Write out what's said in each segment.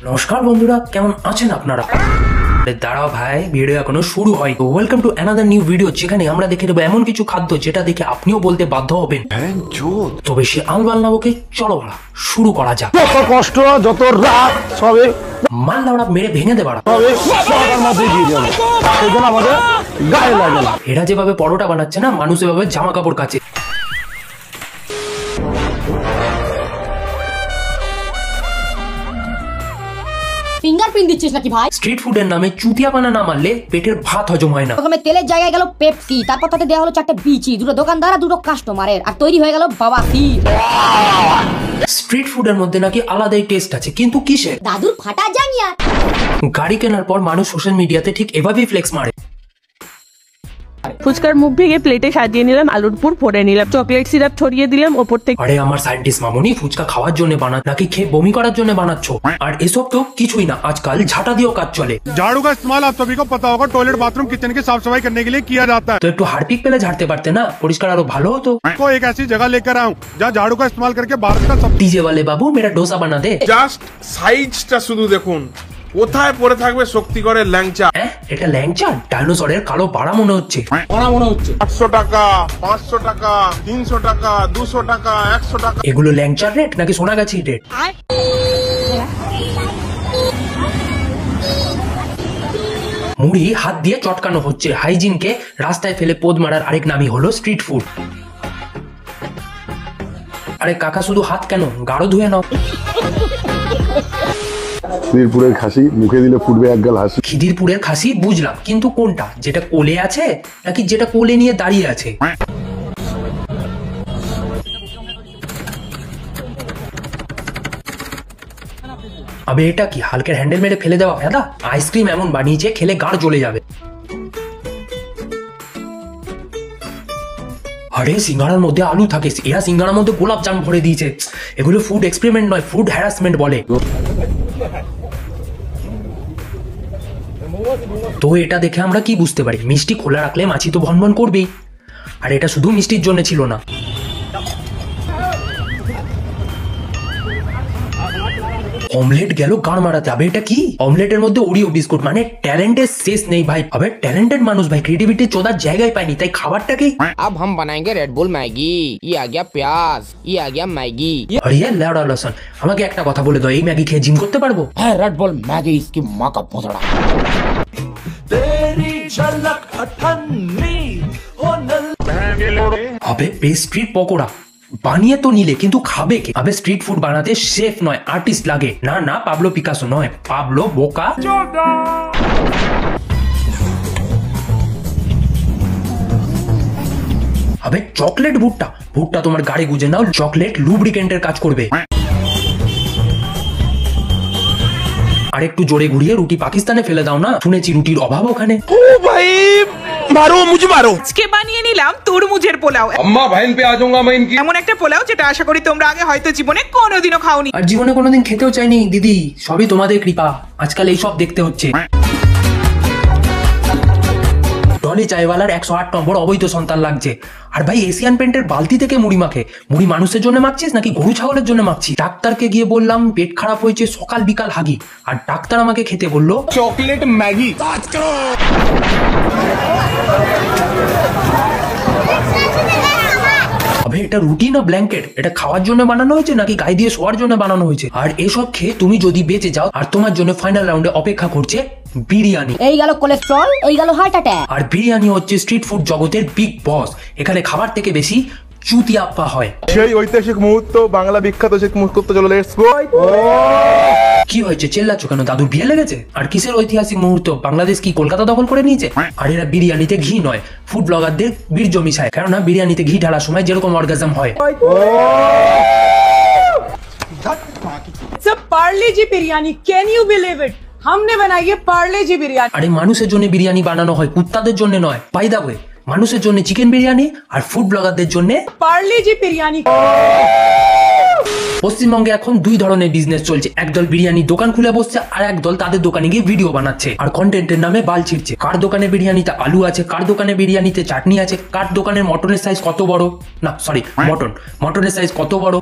নমস্কার বন্ধুরা, কেমন আছেন আপনারা? দাঁড়াও ভাই, ভিডিও এখনো শুরু হয়। Welcome to another new video, যেখানে আমরা দেখে দেবো এমন কিছু খাদ্য যেটা দেখে আপনিও বলতে বাধ্য হবেন তো বেশি আলবাল না বকে চলো ভাড়া শুরু করা যাক। যত কষ্ট যত রাত সবে মাল দাঁড়া মেরে ভেঙে দেবার মধ্যে দিয়ে যাবে, সেই জন্য আমাদের গায়ে লাগে না। এরা যেভাবে পরোটা বানাচ্ছে না, মানুষ এভাবে জামা কাপড় কাচে। ফিঙ্গারপ্রিন্ট দিচ্ছিস নাকি ভাই? স্ট্রিট ফুডের নামে চুতিয়াপানা না মারলে পেটের ভাত হজম হয় না। প্রথমে তেলের জায়গায় গেল পেপসি, তারপর তাতে দেওয়া হলো 4টে বিচি, দুটো দোকানদার আর দুটো কাস্টমারের, আর তৈরি হয়ে গেল বাবা ক্ষীর। স্ট্রিট ফুডের মধ্যে নাকি আলাদাই টেস্ট আছে, কিন্তু কিসের? দাদুর ফাটা জানিয়া। গাড়ি কেনার পর মানুষ সোশ্যাল মিডিয়াতে ঠিক এভাবেই ফ্লেক্স মারে। ফুচকার মুখ ভেঙে প্লেটে সাজিয়ে নিলাম, আলুর পুর ভরে নিলাম, চকলেট সিরাপ ছড়িয়ে দিলাম ওপর থেকে। আরে আমার সায়েন্টিস্ট মামনি, ফুচকা খাওয়ার জন্য বানাত নাকি খেয়ে বমি করার জন্য বানাচ্ছো? আর এসব তো কিছুই না, আজকাল ঝাঁটা দিয়েও কাজ চলে। झाड़ू का इस्तेमाल आप सभी को पता होगा, टॉयलेट बाथरूम किचन की साफ सफाई करने के लिए किया जाता है। তো একটু হারপিক পেলে ঝাড়তে পারতে না? পরিষ্কার আরো ভালো হতো। को एक ऐसी जगह लेकर आऊं जहाँ झाड़ू का इस्तेमाल करके भारत का सब ডিজে वाले বাবু মেরা ডোসা বানা দে। জাস্ট সাইজটা শুধু দেখুন, কোথায় পড়ে থাকবে শক্তিগড়ের ল্যাংচা। হ্যাঁ, এটা ল্যাংচা? ডাইনোসরের কালো পাড়া মনে হচ্ছে। 800 টাকা, 500 টাকা, 300 টাকা, 200 টাকা, 100 টাকা। এগুলো ল্যাংচার রেট নাকি সোনাগাছি রেট? মুড়ি হাত দিয়ে চটকানো হচ্ছে। হাইজিনকে রাস্তায় ফেলে পোদ মারার আরেক নামই হলো স্ট্রিট ফুড। আরে কাকা, শুধু হাত কেন, গাঢ় ধুয়ে নাও। খিদিরপুরের খাসি মুখে দিলে ফুটবে এক গাল হাসি। খিদিরপুরের খাসি বুঝলাম, কিন্তু কোনটা? যেটা কোলে আছে নাকি যেটা কোলে নিয়ে দাঁড়িয়ে আছে? আবে এটা কি, হালকের হ্যান্ডেল মেরে ফেলে দেওয়া দাদা? আইসক্রিম এমন বানিয়েছে খেলে গাড় জ্বলে যাবে। আরে সিঙ্গাড়ার মধ্যে আলু থাকে, এরা সিঙ্গাড়ার মধ্যে গোলাপ জাম ভরে দিয়েছে। এগুলো ফুড এক্সপেরিমেন্ট নয়, ফুড হ্যারাসমেন্ট বলে। তো এটা দেখে আমরা কি বুঝতে পারি? মিষ্টি খোলা রাখলে মাছি তো ভনভন করবেই। আর এটা শুধু মিষ্টির জন্য ছিল না। অমলেট গেল গান মারাতে। আবে এটা কি? অমলেটের মধ্যে ওরিও বিস্কুট, মানে ট্যালেন্টের শেষ নেই ভাই। আবে ট্যালেন্টেড মানুষ ভাই, ক্রিয়েটিভিটি চোদার জায়গায় পায়নি, তাই খাবারটাকেই। अब हम बनाएंगे रेड बुल मैगी। ये आ गया प्याज, ये आ गया मैगी। আরে লেওড়া লসন, আমাকে একটা কথা বলে দাও, এই ম্যাগি খেয়ে জিম করতে পারবো? है रेड बुल मैगी, इसकी माँ का भोसड़ा। আবে স্ট্রিট পকোড়া বানিয়ে তো নিলে, কিন্তু খাবে কে? আবে স্ট্রিট ফুড বানাতে শেফ নয়, আর্টিস্ট লাগে। না না, পাবলো পিকাসো নয়, পাবলো বোকা। আবে চকলেট ভুট্টা, ভুট্টা তোমার গাড়ি গুজে নাও, চকলেট লুব্রিকেন্টের কাজ করবে। আর একটু জোরে ঘুরিয়ে রুটি পাকিস্তানে ফেলে দাও না, শুনেছি রুটির অভাব ওখানে। ও ভাই মারো, মুঝে মারো। আজকে বানিয়ে নিলাম তরমুজের পোলাও। अम्मा बहन पे आ जाऊंगा मैं इनकी। এমন একটা পোলাও যেটা আশা করি তোমরা আগে হয়তো জীবনে কোনোদিনও খাওনি। আর জীবনে কোনোদিন খেতেও চাইনি দিদি, সবই তোমাদের কৃপা। আজকাল এইসব দেখতে হচ্ছে। টলি চাইওয়ালার 108 নম্বর অবৈধ সন্তান লাগছে। আর ভাই এশিয়ান পেন্টের বালতি থেকে মুড়ি মাখে। মুড়ি মানুষের জন্য মাখছিস নাকি গরু ছাগলের জন্য মাখছিস? ডাক্তারকে গিয়ে বললাম পেট খারাপ হয়েছে, সকাল বিকাল হাগি। আর ডাক্তার আমাকে খেতে বললো চকলেট ম্যাগি। আবে এটা রুটি না ব্ল্যাঙ্কেট? এটা খাওয়ার জন্য বানানো হয়েছে নাকি গায়ে দিয়ে শোয়ার জন্য বানানো হয়েছে? আর এসব খেয়ে তুমি যদি বেঁচে যাও, আর তোমার জন্য ফাইনাল রাউন্ডে অপেক্ষা করছে বিরিয়ানি। এই গেল কোলেস্ট্রল, এই গেল হার্ট অ্যাটাক। আর বিরিয়ানি হচ্ছে স্ট্রিট ফুড জগতের বিগ বস। এখানে খাবার থেকে বেশি চুতিয়াপ্পা হয়। সেই ঐতিহাসিক মুহূর্ত, বাংলা বিখ্যাত সেই মুহূর্ত, চলো লেটস গো। কি হয়েছে, চেল্লাচ্ছ কেন? দাদুর বিয়ে লেগেছে? আর কিসের ঐতিহাসিক মুহূর্ত? বাংলাদেশ কি কলকাতা দখল করে নিয়েছে? আর এরা বিরিয়ানিতে ঘি নয়, ফুড ব্লগারদের বীর্য মিশায়। কেননা বিরিয়ানিতে ঘি ঢালার সময় যেরকম অর্গাজম হয়। Parle G biryani, can you believe it? हमने बनाई है पार्ले जी बिरयानी। আরে মানুষের জন্য বিরিয়ানি বানানো হয়, কুত্তাদের জন্য নয়। বাই দা ওয়ে, মানুষের জন্য চিকেন বিরিয়ানি আর ফুড ব্লগারদের জন্য पार्ले जी बिरयानी। পশ্চিমবঙ্গে এখন দুই ধরনের বিজনেস চলছে, একদল বিরিয়ানির দোকান খুলে বসছে আর একদল তাদের দোকানে গিয়ে ভিডিও বানাচ্ছে আর কন্টেন্টের নামে বাল ছিড়ছে। কার দোকানে বিরিয়ানিতে আলু আছে, কার দোকানে বিরিয়ানিতে চাটনি আছে, কার দোকানের মটনের সাইজ কত বড়, না সরি মটনের সাইজ কত বড়।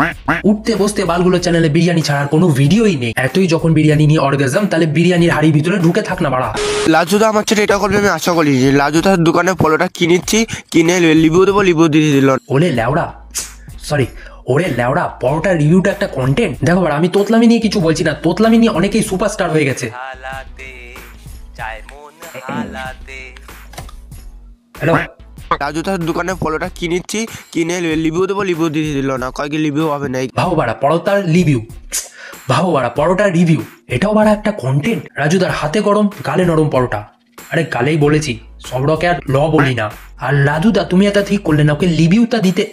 উঠতে বসতে বালগুলো চ্যানেলে বিরিয়ানি ছাড়ার কোনো ভিডিওই নেই। এতই যখন বিরিয়ানি নিয়ে অর্গাজম, তাহলে বিরিয়ানির হাড়ির ভিতরে ঢুকে থাক না বাড়া। লাজুদা আমার ছেলে এটা করবে আমি আশা করি। লাজুদার দোকানে ফলোটা কিনেছি, কিনে লিবু দেবো, লিবু দিয়ে দিল। ওরে লেওড়া পরোটার রিভিউটা একটা কন্টেন্ট। দেখো বাড়া, আমি তোতলামি নিয়ে কিছু বলছি না, তোতলামি নিয়ে অনেকেই সুপারস্টার হয়ে গেছে। হ্যালো, লাজুদার দোকানে ফলোটা কিনেছি, কিনে লিবু দেবো, লিবু দিয়ে দিল না, কয়েক লিবু হবে না। ভাবো বাড়া পরোটার রিভিউ, এটাও বাড়া একটা কন্টেন্ট। রাজুদার হাতে গরম গালে নরম পরোটা, আরে গালেই বলেছি, সব রকে আর ল বলি না। আর রাজুদা তুমি এটা ঠিক করলে না, ওকে রিভিউটা দিতে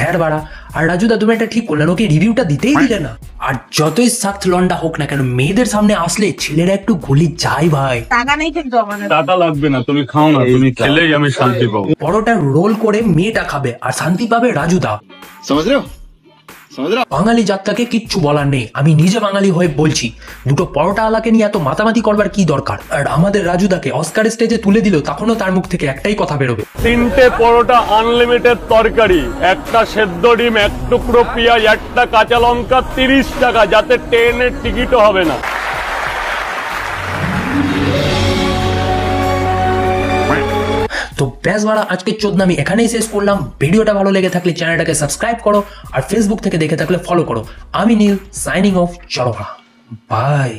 ধ্যার বাড়া। আর রাজুদা তুমি এটা ঠিক করলে না, ওকে রিভিউটা দিতেই দিলে না। আর যতই সাক্ত লন্ডা হোক না কেন, মেয়েদের সামনে আসলে ছেলেরা একটু গুলি যায় ভাই। টাকা লাগবে না, তুমি খাও না, তুমি খেলেই আমি শান্তি পাবো। পরোটা রোল করে মেয়েটা খাবে আর শান্তি পাবে রাজুদা। বাঙালি জাতটাকে কিচ্ছু বলার নেই, আমি নিজে বাঙালি হয়ে বলছি, দুটো পরোটা আলাকে নিয়ে এত মাতামাতি করবার কি দরকার। আর আমাদের রাজুদাকে অস্কার স্টেজে তুলে দিল, তখনও তার মুখ থেকে একটাই কথা বেরোবে, 3টে পরোটা আনলিমিটেড তরকারি, একটা সেদ্ধ ডিম, এক টুকরো পেঁয়াজ, একটা কাঁচা লঙ্কা, 30 টাকা, যাতে ট্রেনের টিকিটও হবে না। তো ব্যাস বাড়া, আজকে চোদনামি এখানেই শেষ করলাম। ভিডিওটা ভালো লেগে থাকলে চ্যানেলটাকে সাবস্ক্রাইব করো আর ফেসবুক থেকে দেখে থাকলে ফলো করো। আমি নীল, সাইনিং অফ। চলো বাই।